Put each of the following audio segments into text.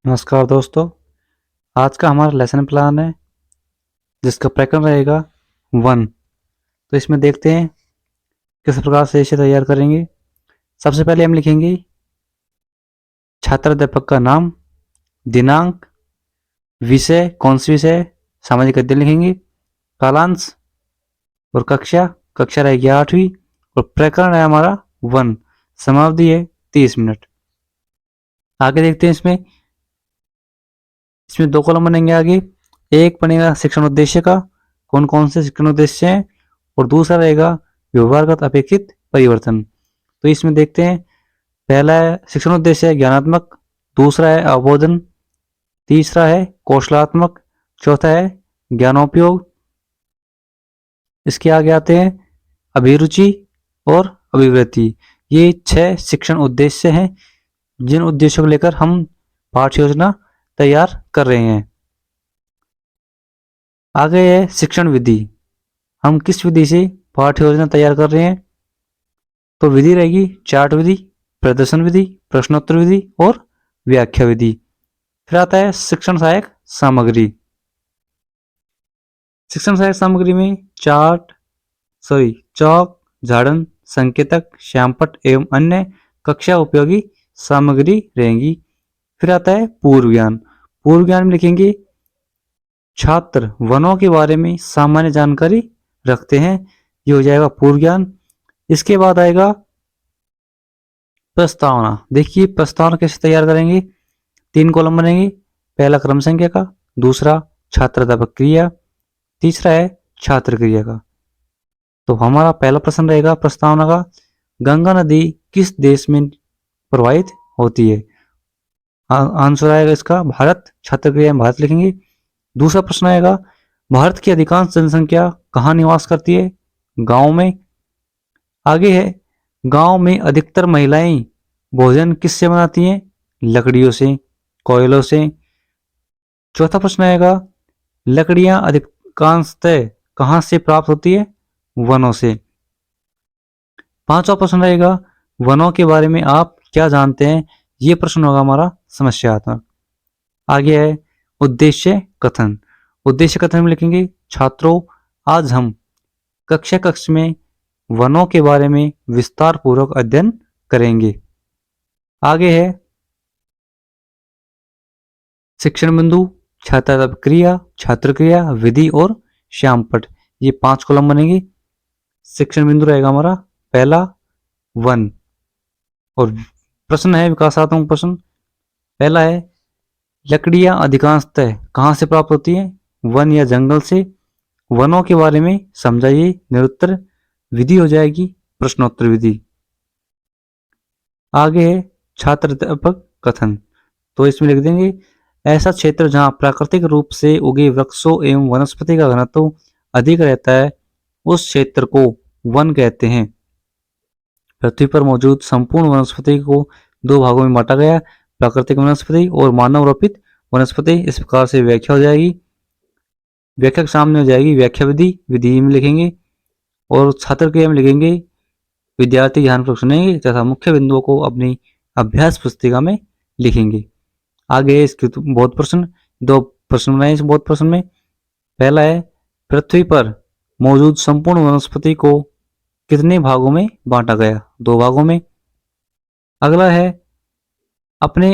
नमस्कार दोस्तों। आज का हमारा लेसन प्लान है जिसका प्रकरण रहेगा वन। तो इसमें देखते हैं किस प्रकार से इसे तैयार करेंगे। सबसे पहले हम लिखेंगे छात्र अध्यापक का नाम, दिनांक, विषय कौन सी विषय, सामाजिक अध्ययन लिखेंगे, कालांश और कक्षा। कक्षा रहेगी 8वीं और प्रकरण है हमारा वन। समाप्ति है 30 मिनट। आगे देखते हैं इसमें इसमें 2 कॉलम बनेंगे। आगे एक बनेगा शिक्षण उद्देश्य का, कौन कौन से शिक्षण उद्देश्य हैं, और दूसरा रहेगा व्यवहारगत अपेक्षित परिवर्तन। तो इसमें देखते हैं पहला है शिक्षण उद्देश्य है ज्ञानात्मक, दूसरा है अवबोधन, तीसरा है कौशलात्मक, चौथा है ज्ञानोपयोग। इसके आगे आते हैं अभिरुचि और अभिवृत्ति। ये 6 शिक्षण उद्देश्य हैं जिन उद्देश्यों को लेकर हम पाठ्य योजना तैयार कर रहे हैं। आगे है शिक्षण विधि। हम किस विधि से पाठ्य योजना तैयार कर रहे हैं। तो विधि रहेगी चार्ट विधि, प्रदर्शन विधि, प्रश्नोत्तर विधि और व्याख्या विधि। फिर आता है शिक्षण सहायक सामग्री। शिक्षण सहायक सामग्री में चौक, झाड़न, संकेतक, श्यामपट्ट एवं अन्य कक्षा उपयोगी सामग्री रहेंगी। फिर आता है पूर्व ज्ञान। पूर्व ज्ञान में लिखेंगे छात्र वनों के बारे में सामान्य जानकारी रखते हैं, ये हो जाएगा पूर्व ज्ञान। इसके बाद आएगा प्रस्तावना। देखिए प्रस्तावना कैसे तैयार करेंगे। 3 कॉलम बनेंगे। पहला क्रम संख्या का, दूसरा छात्र अध्यापक क्रिया, तीसरा है छात्र क्रिया का। तो हमारा पहला प्रश्न रहेगा प्रस्तावना का, गंगा नदी किस देश में प्रवाहित होती है। आंसर आएगा इसका भारत। छात्र क्रिया में भारत लिखेंगे। दूसरा प्रश्न आएगा भारत की अधिकांश जनसंख्या कहाँ निवास करती है। गांव में। आगे है गांव में अधिकतर महिलाएं भोजन किससे बनाती हैं। लकड़ियों से, कोयलों से। चौथा प्रश्न आएगा लकड़ियां अधिकांशतः कहां से प्राप्त होती है। वनों से। पांचवा प्रश्न रहेगा वनों के बारे में आप क्या जानते हैं। यह प्रश्न होगा हमारा समस्यात्मक। आगे है उद्देश्य कथन। उद्देश्य कथन में लिखेंगे छात्रों आज हम कक्ष में वनों के बारे में विस्तार पूर्वक अध्ययन करेंगे। आगे है शिक्षण बिंदु, छात्र क्रिया, छात्र क्रिया, विधि और श्यामपट्ट। ये 5 कॉलम बनेंगे। शिक्षण बिंदु रहेगा हमारा पहला वन और प्रश्न है विकासात्मक प्रश्न। पहला है लकड़ियां अधिकांशतः कहां से प्राप्त होती हैं। वन या जंगल से। वनों के बारे में समझाइए। निरुत्तर। विधि हो जाएगी प्रश्नोत्तर विधि। आगे है छात्र अध्यापक कथन। तो इसमें लिख देंगे ऐसा क्षेत्र जहां प्राकृतिक रूप से उगे वृक्षों एवं वनस्पति का घनत्व अधिक रहता है उस क्षेत्र को वन कहते हैं। पृथ्वी पर मौजूद संपूर्ण वनस्पति को 2 भागों में बांटा गया, प्राकृतिक वनस्पति और मानव रोपित वनस्पति। इस प्रकार से व्याख्या हो जाएगी। व्याख्या के सामने हो जाएगी व्याख्या विधि। विधि में लिखेंगे और छात्र क्रिया में लिखेंगे विद्यार्थी ध्यानपूर्वक सुनेंगे तथा मुख्य बिंदुओं को अपनी अभ्यास पुस्तिका में लिखेंगे। आगे इसके बहुत प्रश्न, 2 प्रश्न बनाए इस बहुत प्रश्न में। पहला है पृथ्वी पर मौजूद संपूर्ण वनस्पति को कितने भागों में बांटा गया। 2 भागों में। अगला है अपने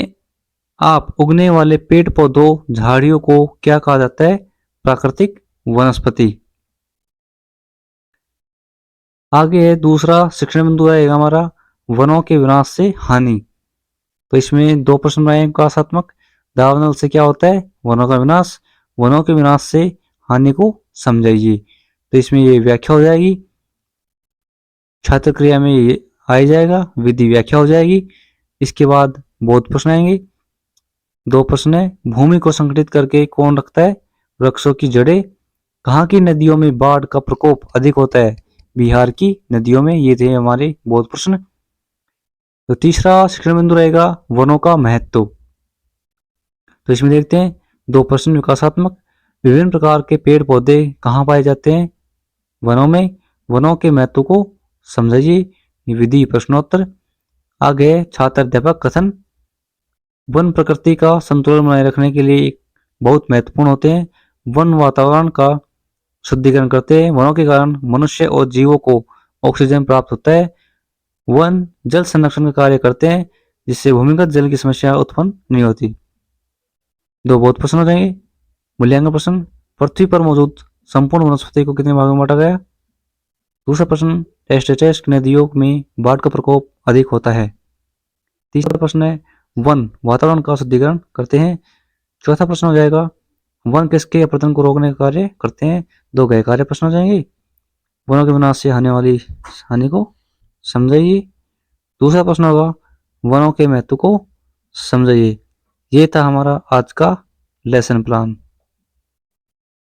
आप उगने वाले पेड़ पौधों झाड़ियों को क्या कहा जाता है। प्राकृतिक वनस्पति। आगे है दूसरा शिक्षण बिंदु है हमारा वनों के विनाश से हानि। तो इसमें 2 प्रश्न बनाए विकासात्मक। दावानल से क्या होता है। वनों का विनाश। वनों के विनाश से हानि को समझाइए। तो इसमें ये व्याख्या हो जाएगी। छात्र क्रिया में ये आ जाएगा। विधि व्याख्या हो जाएगी। इसके बाद बहुत प्रश्न आएंगे। 2 प्रश्न है भूमि को संगठित करके कौन रखता है। वृक्षों की जड़ें। कहाँ की नदियों में बाढ़ का प्रकोप अधिक होता है। बिहार की नदियों में। ये थे हमारे बहुत प्रश्न। तो तीसरा शिक्षण बिंदु रहेगा वनों का महत्व। तो इसमें देखते हैं 2 प्रश्न विकासात्मक। विभिन्न प्रकार के पेड़ पौधे कहाँ पाए जाते हैं। वनों में। वनों के महत्व को समझिए। विधि प्रश्नोत्तर। आगे छात्र अध्यापक कथन। वन प्रकृति का संतुलन बनाए रखने के लिए बहुत महत्वपूर्ण होते हैं। वन वातावरण का शुद्धिकरण करते हैं। वनों के कारण मनुष्य और जीवों को ऑक्सीजन प्राप्त होता है। वन जल संरक्षण का कार्य करते हैं, जिससे भूमिगत जल की समस्या उत्पन्न नहीं होती। दो बहुत प्रश्न हो जाएंगे। मूल्यांकन प्रश्न, पृथ्वी पर मौजूद संपूर्ण वनस्पति को कितने भागों में बांटा गया? दूसरा प्रश्न, टेस्ट टेस्ट नदियों में बाढ़ का प्रकोप अधिक होता है। तीसरा प्रश्न है, वन वातावरण का शुद्धिकरण करते हैं। चौथा प्रश्न हो जाएगा, वन किसके अपरदन को रोकने का कार्य करते हैं? दो गए कार्य प्रश्न हो जाएंगे। वनों के विनाश से होने वाली हानि को समझाइए। दूसरा प्रश्न होगा, वनों के महत्व को समझाइए। ये था हमारा आज का लेसन प्लान।